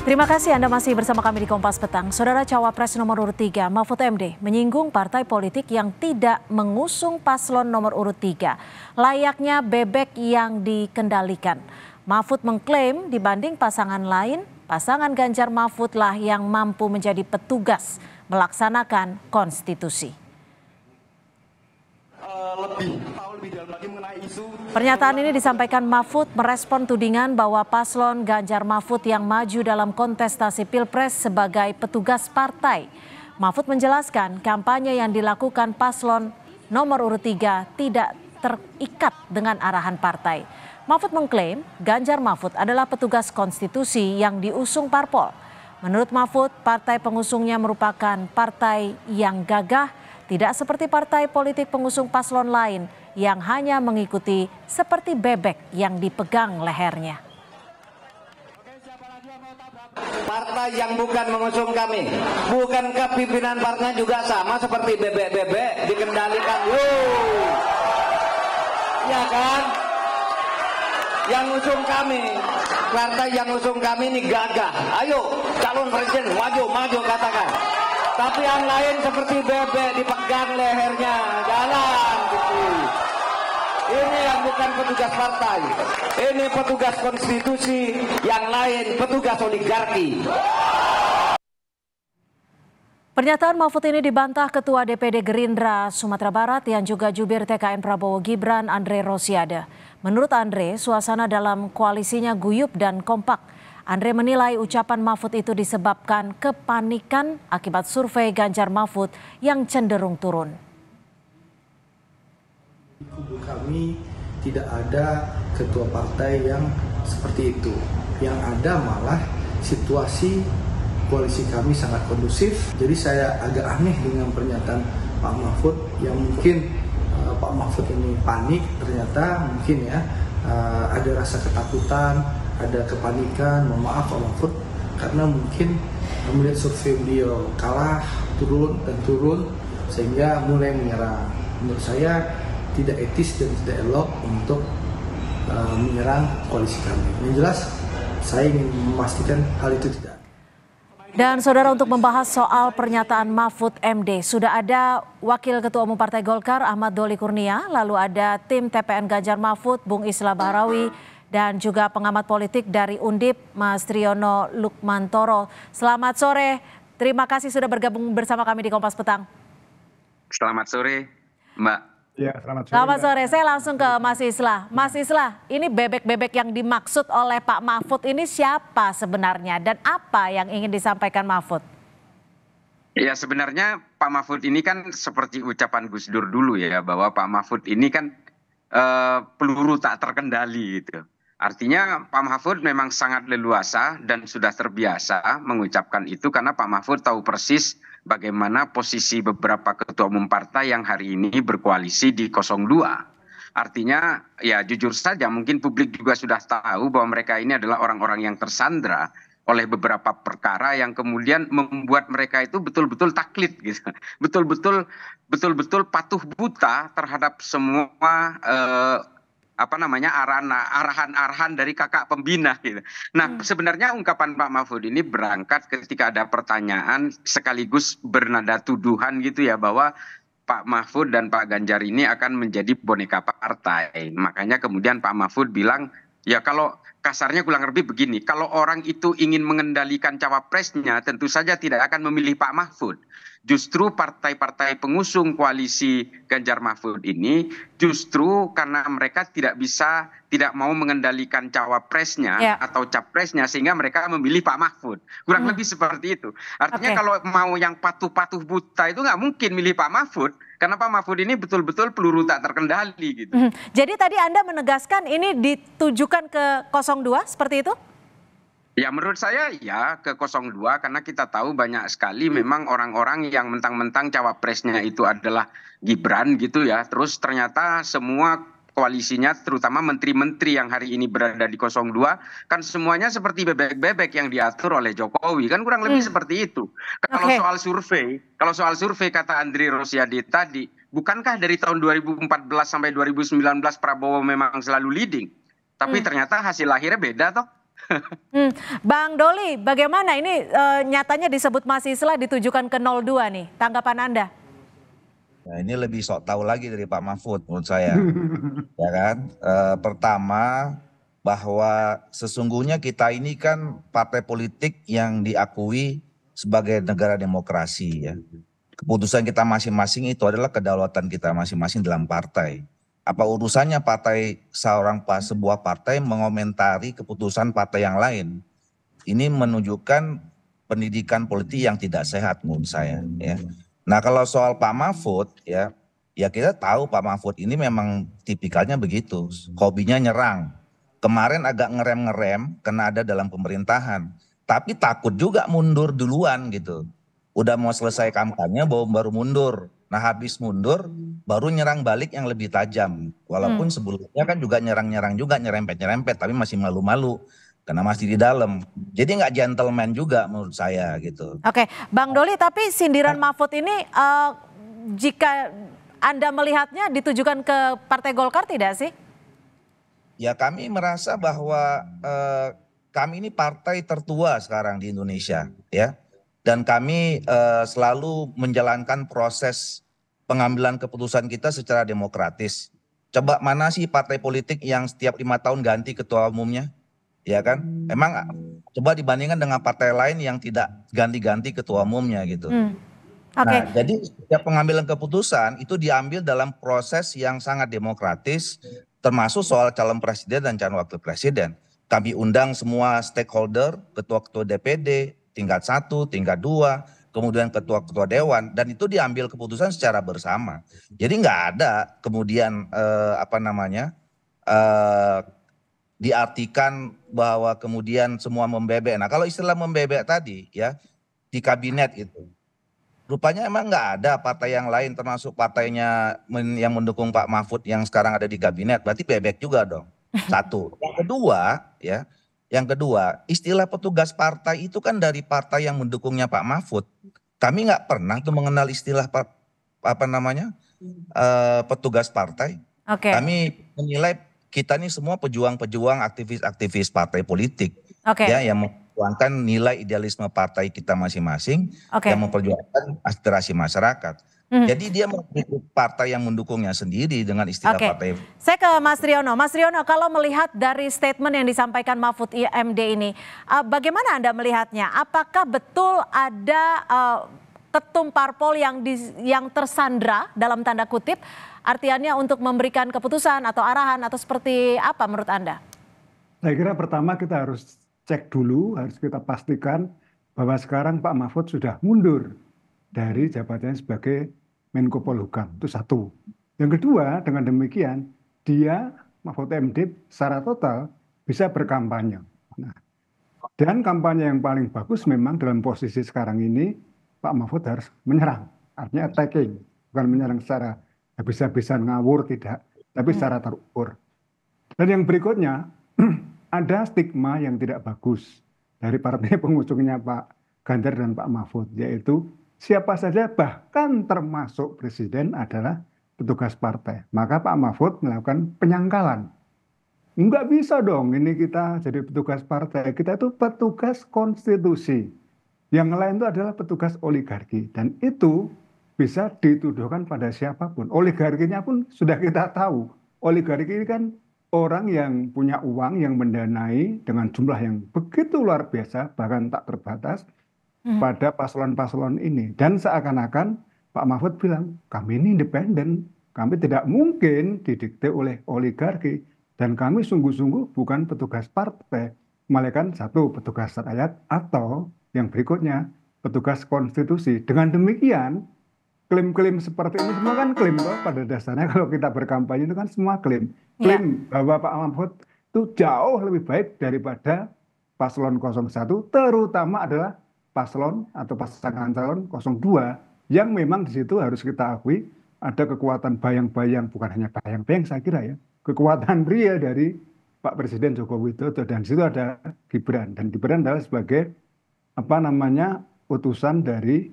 Terima kasih Anda masih bersama kami di Kompas Petang. Saudara Cawapres nomor urut 3 Mahfud MD menyinggung partai politik yang tidak mengusung paslon nomor urut 3 layaknya bebek yang dikendalikan. Mahfud mengklaim dibanding pasangan lain, pasangan Ganjar Mahfud lah yang mampu menjadi petugas melaksanakan konstitusi. Pernyataan ini disampaikan Mahfud merespon tudingan bahwa paslon Ganjar Mahfud yang maju dalam kontestasi Pilpres sebagai petugas partai. Mahfud menjelaskan kampanye yang dilakukan paslon nomor urut 3 tidak terikat dengan arahan partai. Mahfud mengklaim Ganjar Mahfud adalah petugas konstitusi yang diusung parpol. Menurut Mahfud, partai pengusungnya merupakan partai yang gagah, tidak seperti partai politik pengusung paslon lain yang hanya mengikuti seperti bebek yang dipegang lehernya. Partai yang bukan mengusung kami, bukankah pimpinan partai juga sama seperti bebek-bebek dikendalikan? Ya kan? Yang usung kami, partai yang usung kami ini gagah. Ayo calon presiden maju katakan. Tapi yang lain seperti bebek dipegang lehernya, jalan gitu. Ini yang bukan petugas partai, ini petugas konstitusi, yang lain petugas oligarki. Pernyataan Mahfud ini dibantah Ketua DPD Gerindra Sumatera Barat yang juga jubir TKN Prabowo Gibran Andre Rosiade. Menurut Andre, suasana dalam koalisinya guyup dan kompak. Andre menilai ucapan Mahfud itu disebabkan kepanikan akibat survei Ganjar Mahfud yang cenderung turun. Di kubu kami tidak ada ketua partai yang seperti itu. Yang ada malah situasi koalisi kami sangat kondusif. Jadi saya agak aneh dengan pernyataan Pak Mahfud yang mungkin Pak Mahfud ini panik, ternyata mungkin ya ada rasa ketakutan, ada kepanikan. Mohon maaf Pak Mahfud, karena mungkin melihat survei beliau kalah, turun sehingga mulai menyerang. Menurut saya tidak etis dan tidak elok untuk menyerang koalisi kami. Yang jelas saya ingin memastikan hal itu tidak. Dan saudara, untuk membahas soal pernyataan Mahfud MD sudah ada Wakil Ketua Umum Partai Golkar Ahmad Doli Kurnia, lalu ada tim TPN Ganjar Mahfud Bung Islah Bahrawi, dan juga pengamat politik dari Undip Mas Triyono Lukmantoro. Selamat sore, terima kasih sudah bergabung bersama kami di Kompas Petang. Selamat sore Mbak. Ya, selamat sore. Selamat sore, saya langsung ke Mas Islah. Mas Islah, ini bebek-bebek yang dimaksud oleh Pak Mahfud ini siapa sebenarnya dan apa yang ingin disampaikan Mahfud? Ya, sebenarnya Pak Mahfud ini kan seperti ucapan Gus Dur dulu ya, bahwa Pak Mahfud ini kan peluru tak terkendali gitu. Artinya Pak Mahfud memang sangat leluasa dan sudah terbiasa mengucapkan itu karena Pak Mahfud tahu persis bagaimana posisi beberapa ketua umum partai yang hari ini berkoalisi di 02. Artinya ya jujur saja mungkin publik juga sudah tahu bahwa mereka ini adalah orang-orang yang tersandra oleh beberapa perkara yang kemudian membuat mereka itu betul-betul taklid gitu. Betul-betul patuh buta terhadap semua arahan-arahan dari kakak pembina gitu. Nah, sebenarnya ungkapan Pak Mahfud ini berangkat ketika ada pertanyaan sekaligus bernada tuduhan gitu ya, bahwa Pak Mahfud dan Pak Ganjar ini akan menjadi boneka partai. Makanya kemudian Pak Mahfud bilang, ya kalau kasarnya kurang lebih begini, kalau orang itu ingin mengendalikan cawapresnya tentu saja tidak akan memilih Pak Mahfud. Justru partai-partai pengusung koalisi Ganjar Mahfud ini justru karena mereka tidak mau mengendalikan cawapresnya atau capresnya sehingga mereka memilih Pak Mahfud. Kurang lebih seperti itu. Artinya kalau mau yang patuh-patuh buta itu nggak mungkin milih Pak Mahfud karena Pak Mahfud ini betul-betul peluru tak terkendali gitu. Jadi tadi Anda menegaskan ini ditujukan ke 02 seperti itu? Ya menurut saya ya ke 02 karena kita tahu banyak sekali memang orang-orang yang mentang-mentang cawapresnya itu adalah Gibran gitu ya. Terus ternyata semua koalisinya terutama menteri-menteri yang hari ini berada di 02 kan semuanya seperti bebek-bebek yang diatur oleh Jokowi. Kan kurang lebih seperti itu. Kalau soal survei kata Andre Rosiade tadi, bukankah dari tahun 2014 sampai 2019 Prabowo memang selalu leading? Tapi ternyata hasil akhirnya beda toh. Bang Doli, bagaimana ini nyatanya disebut mahasiswa ditujukan ke 02 nih, tanggapan Anda? Nah, ini lebih sok tahu lagi dari Pak Mahfud menurut saya, ya kan? Pertama, bahwa sesungguhnya kita ini kan partai politik yang diakui sebagai negara demokrasi, ya. Keputusan kita masing-masing itu adalah kedaulatan kita masing-masing dalam partai. Apa urusannya sebuah partai mengomentari keputusan partai yang lain? Ini menunjukkan pendidikan politik yang tidak sehat menurut saya, ya. Nah, kalau soal Pak Mahfud, ya kita tahu Pak Mahfud ini memang tipikalnya begitu, hobinya nyerang. Kemarin agak ngerem-ngerem karena ada dalam pemerintahan, tapi takut juga mundur duluan gitu. Udah mau selesai kampanye baru mundur. Nah, habis mundur baru nyerang balik yang lebih tajam. Walaupun sebelumnya kan juga nyerang-nyerang juga, nyerempet-nyerempet, tapi masih malu-malu karena masih di dalam. Jadi nggak gentleman juga menurut saya gitu. Oke, Bang Doli, tapi sindiran Mahfud ini jika Anda melihatnya ditujukan ke Partai Golkar tidak sih? Ya, kami merasa bahwa kami ini partai tertua sekarang di Indonesia, ya. Dan kami selalu menjalankan proses pengambilan keputusan kita secara demokratis. Coba mana sih partai politik yang setiap 5 tahun ganti ketua umumnya? Ya kan? Emang coba dibandingkan dengan partai lain yang tidak ganti-ganti ketua umumnya gitu. Nah, jadi setiap pengambilan keputusan itu diambil dalam proses yang sangat demokratis, termasuk soal calon presiden dan calon wakil presiden. Kami undang semua stakeholder, ketua-ketua DPD, tingkat 1, tingkat 2, kemudian ketua-ketua dewan, dan itu diambil keputusan secara bersama. Jadi nggak ada kemudian diartikan bahwa kemudian semua membebek. Nah, kalau istilah membebek tadi ya di kabinet itu, rupanya emang nggak ada partai yang lain termasuk partainya yang mendukung Pak Mahfud yang sekarang ada di kabinet, berarti bebek juga dong. Satu. Yang kedua, istilah petugas partai itu kan dari partai yang mendukungnya Pak Mahfud. Kami nggak pernah tuh mengenal istilah petugas partai. Kami menilai kita ini semua pejuang-pejuang, aktivis-aktivis partai politik, ya, yang memperjuangkan nilai idealisme partai kita masing-masing, yang memperjuangkan aspirasi masyarakat. Jadi dia memiliki partai yang mendukungnya sendiri dengan istilah partai. Saya ke Mas Riono. Mas Riono, kalau melihat dari statement yang disampaikan Mahfud MD ini, bagaimana Anda melihatnya? Apakah betul ada ketum parpol yang tersandra dalam tanda kutip, artinya untuk memberikan keputusan atau arahan atau seperti apa menurut Anda? Saya kira pertama kita harus cek dulu, harus kita pastikan bahwa sekarang Pak Mahfud sudah mundur dari jabatannya sebagai Menko Polhukam, itu satu. Yang kedua, dengan demikian dia Mahfud MD secara total bisa berkampanye. Nah, dan kampanye yang paling bagus memang dalam posisi sekarang ini Pak Mahfud harus menyerang, artinya attacking, bukan menyerang secara habis-habisan ngawur, tidak, tapi secara terukur. Dan yang berikutnya, ada stigma yang tidak bagus dari partai pengusungnya Pak Ganjar dan Pak Mahfud, yaitu siapa saja bahkan termasuk presiden adalah petugas partai. Maka Pak Mahfud melakukan penyangkalan. Enggak bisa dong ini kita jadi petugas partai, kita itu petugas konstitusi. Yang lain itu adalah petugas oligarki, dan itu bisa dituduhkan pada siapapun. Oligarkinya pun sudah kita tahu. Oligarki ini kan orang yang punya uang, yang mendanai dengan jumlah yang begitu luar biasa, bahkan tak terbatas pada paslon-paslon ini. Dan seakan-akan Pak Mahfud bilang, kami ini independen, kami tidak mungkin didikte oleh oligarki, dan kami sungguh-sungguh bukan petugas partai, melainkan satu petugas rakyat atau yang berikutnya petugas konstitusi. Dengan demikian, klaim-klaim seperti ini semua kan klaim, pada dasarnya kalau kita berkampanye itu kan semua klaim. Klaim bahwa Pak Mahfud itu jauh lebih baik daripada paslon 01, terutama adalah paslon atau pasangan calon 02, yang memang di situ harus kita akui ada kekuatan bayang-bayang, bukan hanya bayang-bayang saya kira ya, kekuatan real dari Pak Presiden Joko Widodo, dan di situ ada Gibran, dan Gibran adalah sebagai utusan dari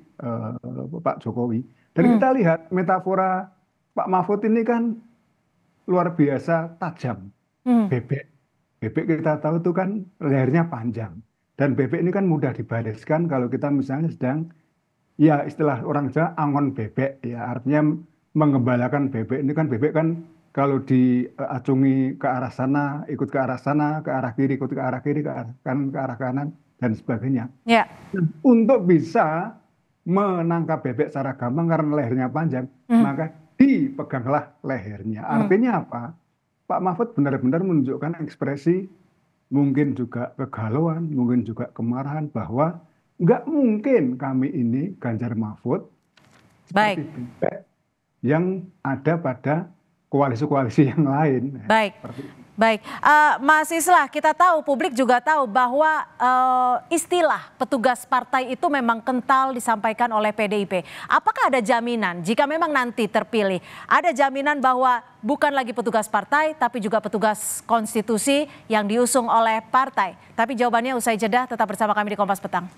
Pak Jokowi. Dan kita lihat metafora Pak Mahfud ini kan luar biasa tajam, bebek. Bebek kita tahu tuh kan lehernya panjang. Dan bebek ini kan mudah dibariskan kalau kita misalnya sedang, ya istilah orang Jawa, angon bebek. Ya artinya mengembalakan bebek. Ini kan bebek kan kalau diacungi ke arah sana, ikut ke arah sana, ke arah kiri, ikut ke arah kiri, ke arah kanan, ke arah kanan, dan sebagainya. Ya. Untuk bisa menangkap bebek secara gampang karena lehernya panjang, maka dipeganglah lehernya. Artinya apa? Pak Mahfud benar-benar menunjukkan ekspresi mungkin juga kegalauan, mungkin juga kemarahan bahwa nggak mungkin kami ini Ganjar Mahfud Baik. seperti bebek yang ada pada koalisi-koalisi yang lain. Baik. Baik, Mas Islah, kita tahu, publik juga tahu bahwa istilah petugas partai itu memang kental disampaikan oleh PDIP. Apakah ada jaminan jika memang nanti terpilih, ada jaminan bahwa bukan lagi petugas partai, tapi juga petugas konstitusi yang diusung oleh partai? Tapi jawabannya usai jeda, tetap bersama kami di Kompas Petang.